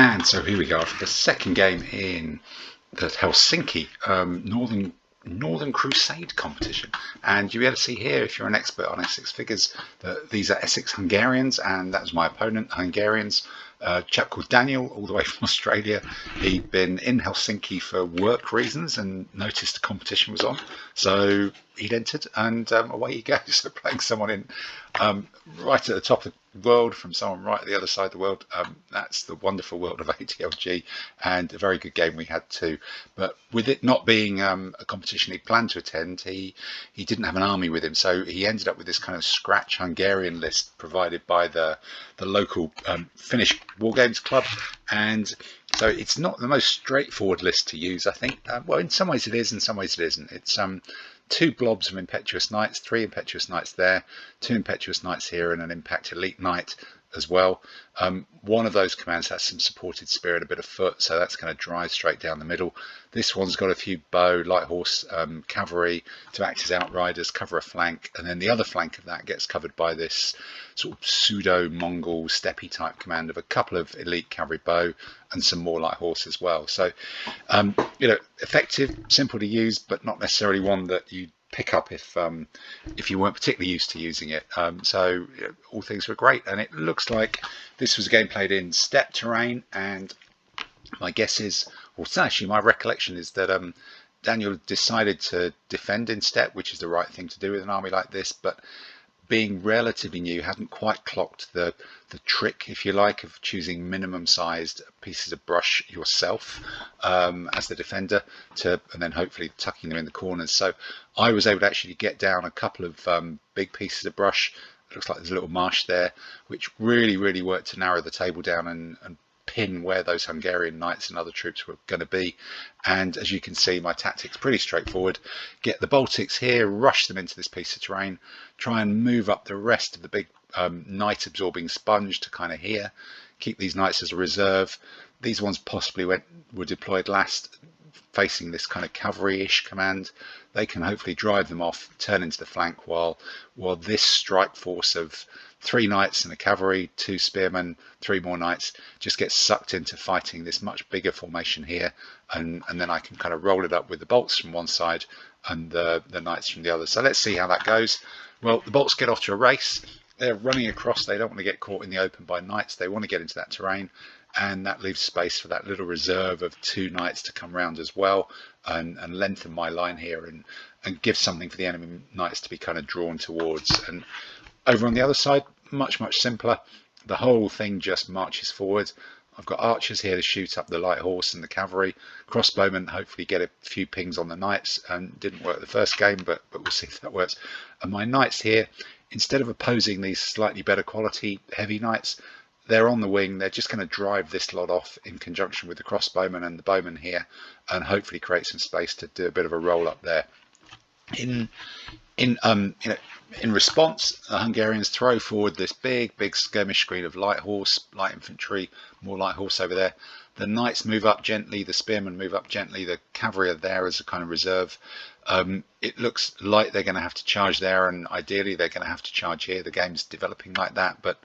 And so here we go for the second game in the Helsinki Northern Crusade competition. And you'll be able to see here, if you're an expert on Essex figures, that these are Essex Hungarians, and that was my opponent, Hungarians. A chap called Daniel, all the way from Australia. He'd been in Helsinki for work reasons and noticed the competition was on, so he'd entered, and away he goes. So playing someone in right at the top of the world from someone right at the other side of the world. That's the wonderful world of ADLG, and a very good game we had too. But with it not being a competition he planned to attend, he didn't have an army with him, so he ended up with this kind of scratch Hungarian list provided by the local Finnish War Games Club. And so it's not the most straightforward list to use, I think. Well, in some ways it is, in some ways it isn't. It's two blobs of impetuous knights, 3 impetuous knights there, 2 impetuous knights here, and an impact elite knight as well. One of those commands has some supported spear and a bit of foot, so that's going to drive straight down the middle. This one's got a few bow, light horse, cavalry to act as outriders, cover a flank, and then the other flank of that gets covered by this sort of pseudo-Mongol steppy type command of a couple of elite cavalry bow and some more light horse as well. So, effective, simple to use, but not necessarily one that you pick up if you weren't particularly used to using it. So all things were great, and it looks like this was a game played in steppe terrain, and my guess is, well, actually my recollection is that Daniel decided to defend in steppe, which is the right thing to do with an army like this, but being relatively new, hadn't quite clocked the trick, if you like, of choosing minimum sized pieces of brush yourself as the defender, and then hopefully tucking them in the corners. So I was able to actually get down a couple of big pieces of brush. It looks like there's a little marsh there, which really worked to narrow the table down and pin where those Hungarian knights and other troops were going to be. And as you can see, my tactics pretty straightforward. Get the Baltics here, rush them into this piece of terrain, try and move up the rest of the big knight absorbing sponge to kind of here, keep these knights as a reserve. These ones possibly were deployed last, facing this kind of cavalry-ish command. They can hopefully drive them off, turn into the flank, while this strike force of 3 knights and a cavalry, 2 spearmen, 3 more knights just gets sucked into fighting this much bigger formation here, and then I can kind of roll it up with the bolts from one side and the knights from the other. So let's see how that goes. Well, the bolts get off to a race. They're running across. They don't want to get caught in the open by knights. They want to get into that terrain, and that leaves space for that little reserve of 2 knights to come round as well and lengthen my line here and give something for the enemy knights to be kind of drawn towards. And over on the other side, much simpler. The whole thing just marches forward. I've got archers here to shoot up the light horse and the cavalry. Crossbowmen hopefully get a few pings on the knights, and didn't work the first game, but we'll see if that works. And my knights here, instead of opposing these slightly better quality heavy knights, they're on the wing. They're just going to drive this lot off in conjunction with the crossbowmen and the bowmen here, and hopefully create some space to do a bit of a roll up there. In response, the Hungarians throw forward this big skirmish screen of light horse, light infantry, more light horse over there. The knights move up gently, the spearmen move up gently, the cavalry are there as a kind of reserve. It looks like they're going to have to charge there, and ideally they're going to have to charge here. The game's developing like that, but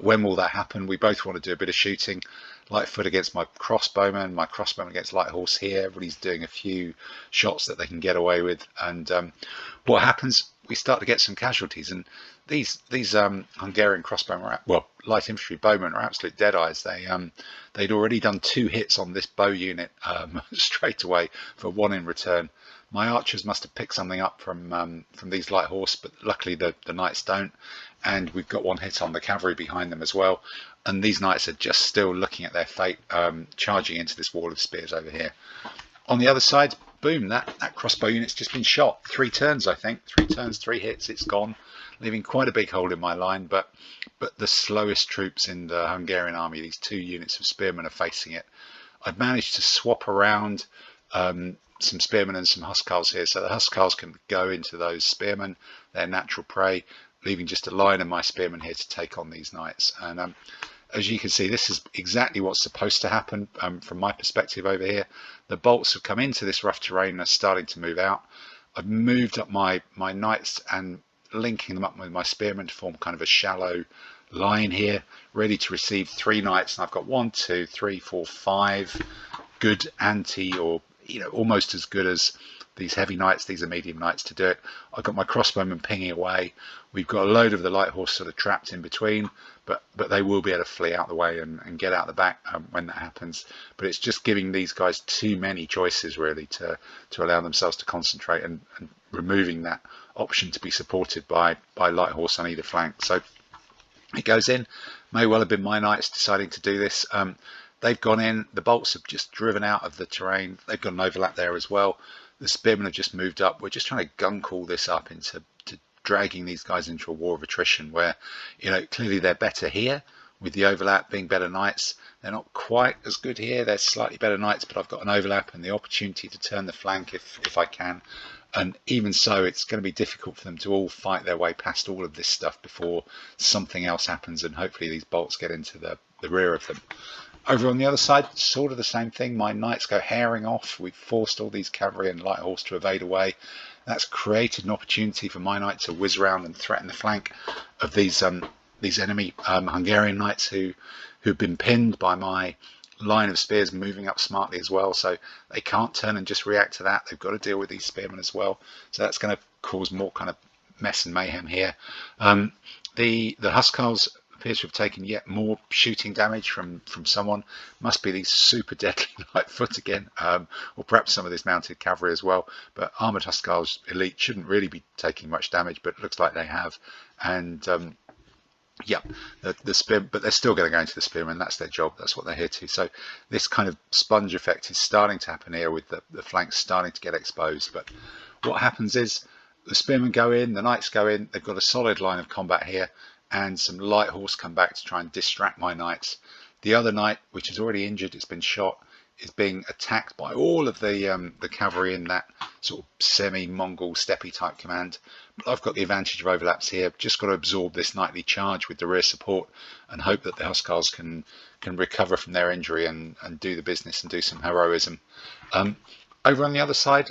when will that happen? We both want to do a bit of shooting. Light foot against my crossbowman against light horse here. Everybody's doing a few shots that they can get away with, and what happens? We start to get some casualties, and these Hungarian crossbowmen, light infantry bowmen, are absolute dead-eyes. They'd already done 2 hits on this bow unit straight away for 1 in return. My archers must have picked something up from these light horse, but luckily the knights don't, and we've got 1 hit on the cavalry behind them as well. And these knights are just still looking at their fate, charging into this wall of spears over here. On the other side, boom, that crossbow unit's just been shot. 3 turns, I think. 3 turns, 3 hits, it's gone, leaving quite a big hole in my line. But the slowest troops in the Hungarian army, these 2 units of spearmen, are facing it. I've managed to swap around some spearmen and some huscarls here, so the huscarls can go into those spearmen, their natural prey, leaving just a line of my spearmen here to take on these knights. And as you can see, this is exactly what's supposed to happen from my perspective over here. The bolts have come into this rough terrain and are starting to move out. I've moved up my knights and linking them up with my spearmen to form kind of a shallow line here, ready to receive 3 knights, and I've got 1, 2, 3, 4, 5 good anti, or almost as good as these heavy knights. These are medium knights to do it. I've got my crossbowmen pinging away. We've got a load of the light horse sort of trapped in between, but they will be able to flee out the way and get out the back when that happens. But it's just giving these guys too many choices really to allow themselves to concentrate, and removing that option to be supported by light horse on either flank. So it goes in. May well have been my knights deciding to do this. They've gone in. The bolts have just driven out of the terrain. They've got an overlap there as well. The spearmen have just moved up. We're just trying to gunk all this up into dragging these guys into a war of attrition, where clearly they're better here with the overlap being better knights. They're not quite as good here. They're slightly better knights, but I've got an overlap and the opportunity to turn the flank if I can. And even so, it's going to be difficult for them to all fight their way past all of this stuff before something else happens, and hopefully these bolts get into the rear of them. Over on the other side, sort of the same thing. My knights go herring off. We've forced all these cavalry and light horse to evade away. That's created an opportunity for my knight to whiz around and threaten the flank of these enemy Hungarian knights who've been pinned by my line of spears moving up smartly as well. So they can't turn and just react to that. They've got to deal with these spearmen as well. So that's going to cause more kind of mess and mayhem here. The Huskarls appear to have taken yet more shooting damage from someone. Must be these super deadly light foot again, or perhaps some of this mounted cavalry as well. But armoured Huskarls elite shouldn't really be taking much damage, but it looks like they have. And yeah, the spear, but they're still going to go into the spearmen. That's their job. That's what they're here to. So this kind of sponge effect is starting to happen here, with the flanks starting to get exposed. But what happens is the spearmen go in, the knights go in. They've got a solid line of combat here, and some light horse come back to try and distract my knights. The other knight, which is already injured, it's been shot, is being attacked by all of the cavalry in that sort of semi-Mongol steppy type command. But I've got the advantage of overlaps here. Just got to absorb this knightly charge with the rear support and hope that the Huskarls can recover from their injury and do the business and do some heroism. Over on the other side,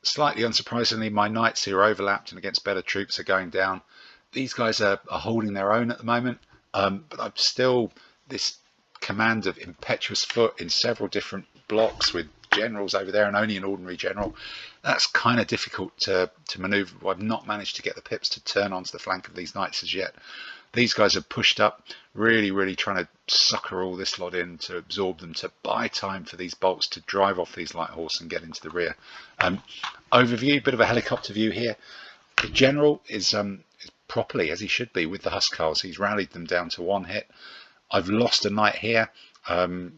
slightly unsurprisingly, my knights who are overlapped and against better troops are going down. These guys are holding their own at the moment, but I'm still this command of impetuous foot in several different blocks with generals over there and only an ordinary general. That's kind of difficult to maneuver. I've not managed to get the pips to turn onto the flank of these knights as yet. These guys have pushed up, really trying to sucker all this lot in to absorb them, to buy time for these bolts to drive off these light horse and get into the rear. Overview, bit of a helicopter view here. The general is properly, as he should be, with the Huskarls. He's rallied them down to 1 hit. I've lost a knight here,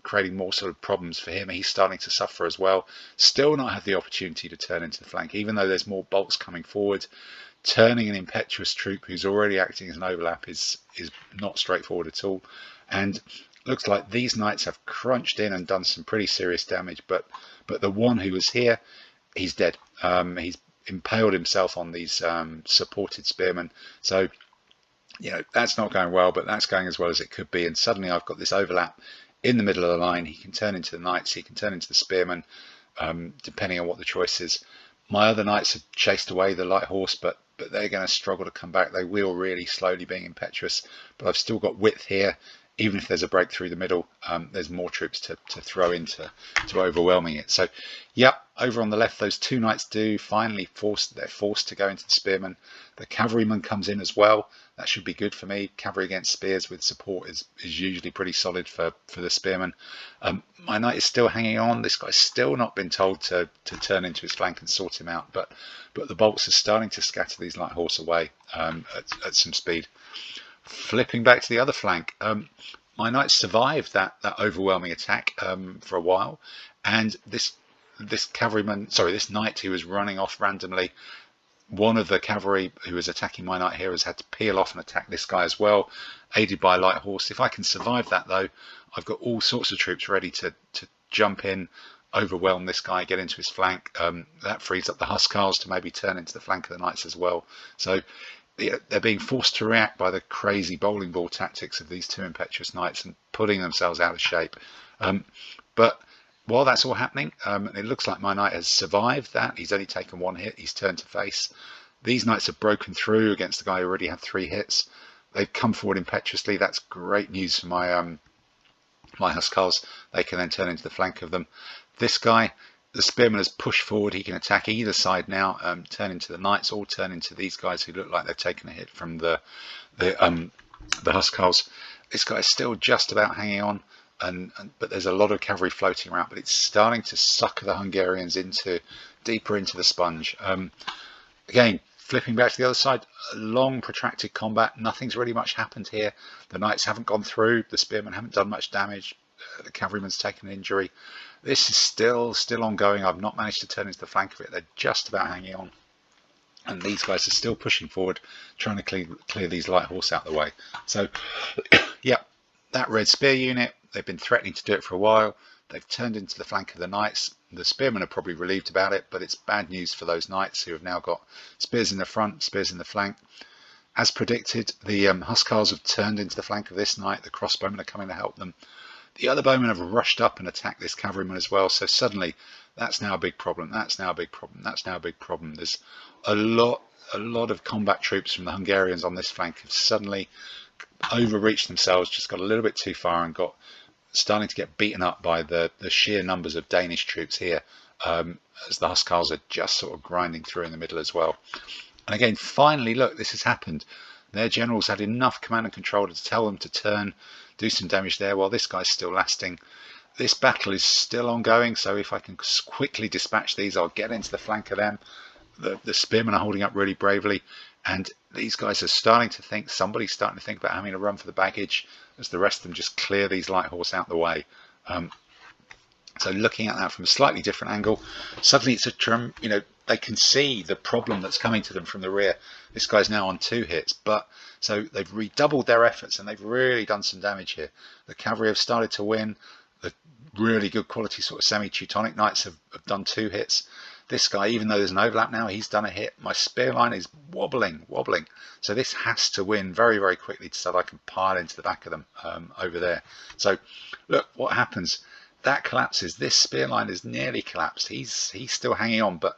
creating more sort of problems for him. He's starting to suffer as well. Still not had the opportunity to turn into the flank, even though there's more bolts coming forward. Turning an impetuous troop who's already acting as an overlap is not straightforward at all. And looks like these knights have crunched in and done some pretty serious damage, but the one who was here, he's dead. He's impaled himself on these supported spearmen. So that's not going well, but that's going as well as it could be. And suddenly I've got this overlap in the middle of the line. He can turn into the knights, he can turn into the spearmen, depending on what the choice is. My other knights have chased away the light horse, but they're going to struggle to come back. They will really slowly, being impetuous, but I've still got width here. Even if there's a break through the middle, there's more troops to throw into overwhelming it. So yeah, over on the left, those 2 knights do finally they're forced to go into the spearmen. The cavalryman comes in as well. That should be good for me. Cavalry against spears with support is usually pretty solid for the spearmen. My knight is still hanging on. This guy's still not been told to turn into his flank and sort him out, but the bolts are starting to scatter these light horse away at some speed. Flipping back to the other flank, my knights survived that overwhelming attack for a while, and this knight who was running off randomly, one of the cavalry who was attacking my knight here has had to peel off and attack this guy as well, aided by light horse. If I can survive that though, I've got all sorts of troops ready to jump in, overwhelm this guy, get into his flank. That frees up the Huskarls to maybe turn into the flank of the knights as well. So they're being forced to react by the crazy bowling ball tactics of these 2 impetuous knights and putting themselves out of shape. But while that's all happening, it looks like my knight has survived that. He's only taken 1 hit. He's turned to face. These knights have broken through against the guy who already had 3 hits. they've come forward impetuously. That's great news for my my Hussars. They can then turn into the flank of them. This guy, the spearman, has pushed forward. He can attack either side now, turn into the knights, or turn into these guys who look like they've taken a hit from the Hussars. This guy's still just about hanging on, but there's a lot of cavalry floating around. But it's starting to suck the Hungarians deeper into the sponge. Again, flipping back to the other side, a long protracted combat. Nothing's really much happened here. The knights haven't gone through. The spearmen haven't done much damage. The cavalryman's taken an injury. This is still ongoing. I've not managed to turn into the flank of it. They're just about hanging on. And these guys are still pushing forward, trying to clear these light horse out of the way. So, yeah, that red spear unit, they've been threatening to do it for a while. They've turned into the flank of the knights. The spearmen are probably relieved about it, but it's bad news for those knights who have now got spears in the front, spears in the flank. As predicted, the Hussars have turned into the flank of this knight. The crossbowmen are coming to help them. The other bowmen have rushed up and attacked this cavalryman as well. So suddenly, that's now a big problem. That's now a big problem. That's now a big problem. There's a lot of combat troops from the Hungarians on this flank have suddenly overreached themselves, just got a little bit too far and starting to get beaten up by the sheer numbers of Danish troops here, as the Hussars are just sort of grinding through in the middle as well. And again, finally, look, this has happened. Their generals had enough command and control to tell them to turn, do some damage there, while this guy's still lasting. This battle is still ongoing, so if I can quickly dispatch these, I'll get into the flank of them. The spearmen are holding up really bravely, and these guys are starting to think, somebody's starting to think about having a run for the baggage as the rest of them just clear these light horse out the way. So looking at that from a slightly different angle, suddenly it's they can see the problem that's coming to them from the rear. This guy's now on 2 hits, but so they've redoubled their efforts and they've really done some damage here. The cavalry have started to win. The really good quality sort of semi-Teutonic knights have done 2 hits. This guy, even though there's an overlap now, he's done a hit. My spear line is wobbling. So this has to win very, very quickly so that I can pile into the back of them over there. So look what happens. That collapses. This spear line is nearly collapsed. He's still hanging on, but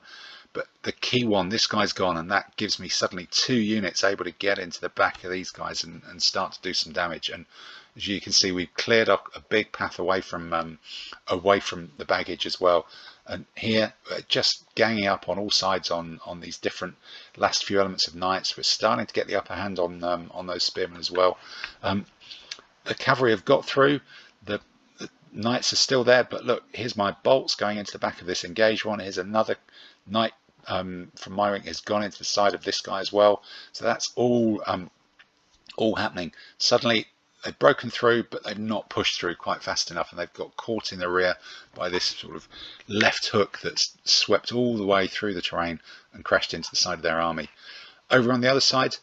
the key one, this guy's gone, and that gives me suddenly 2 units able to get into the back of these guys and start to do some damage. And as you can see, we've cleared up a big path away from the baggage as well. And here, just ganging up on all sides on these different last few elements of knights. We're starting to get the upper hand on those spearmen as well. The cavalry have got through. The knights are still there, but look, here's my bolts going into the back of this engaged one. Here's another knight from my ring has gone into the side of this guy as well. So that's all happening. Suddenly they've broken through, but they've not pushed through quite fast enough, and they've got caught in the rear by this sort of left hook that's swept all the way through the terrain and crashed into the side of their army. Over on the other side,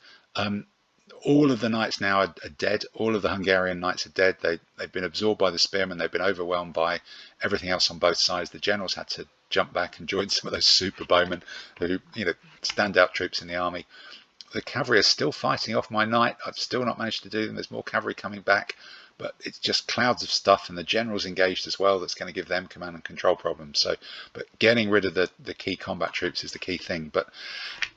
all of the knights now are dead. All of the Hungarian knights are dead. They've been absorbed by the spearmen. They've been overwhelmed by everything else on both sides. The generals had to jump back and join some of those super bowmen who, standout troops in the army. The cavalry are still fighting off my knight. I've still not managed to do them. There's more cavalry coming back, but it's just clouds of stuff, and the general's engaged as well. That's going to give them command and control problems. So, but getting rid of the key combat troops is the key thing. But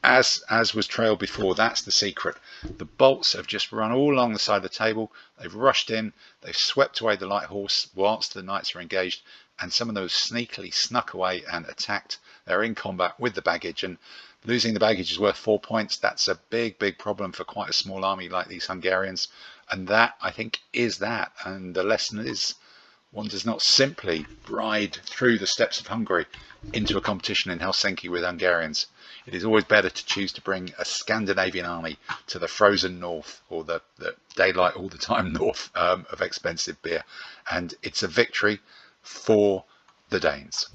as was trailed before, that's the secret. The bolts have just run all along the side of the table. They've rushed in. They've swept away the light horse whilst the knights are engaged, and some of those sneakily snuck away and attacked. They're in combat with the baggage, and losing the baggage is worth 4 points. That's a big problem for quite a small army like these Hungarians. And that, I think, is that. And the lesson is, one does not simply ride through the steppes of Hungary into a competition in Helsinki with Hungarians. It is always better to choose to bring a Scandinavian army to the frozen north, or the daylight all the time north of expensive beer. And it's a victory for the Danes.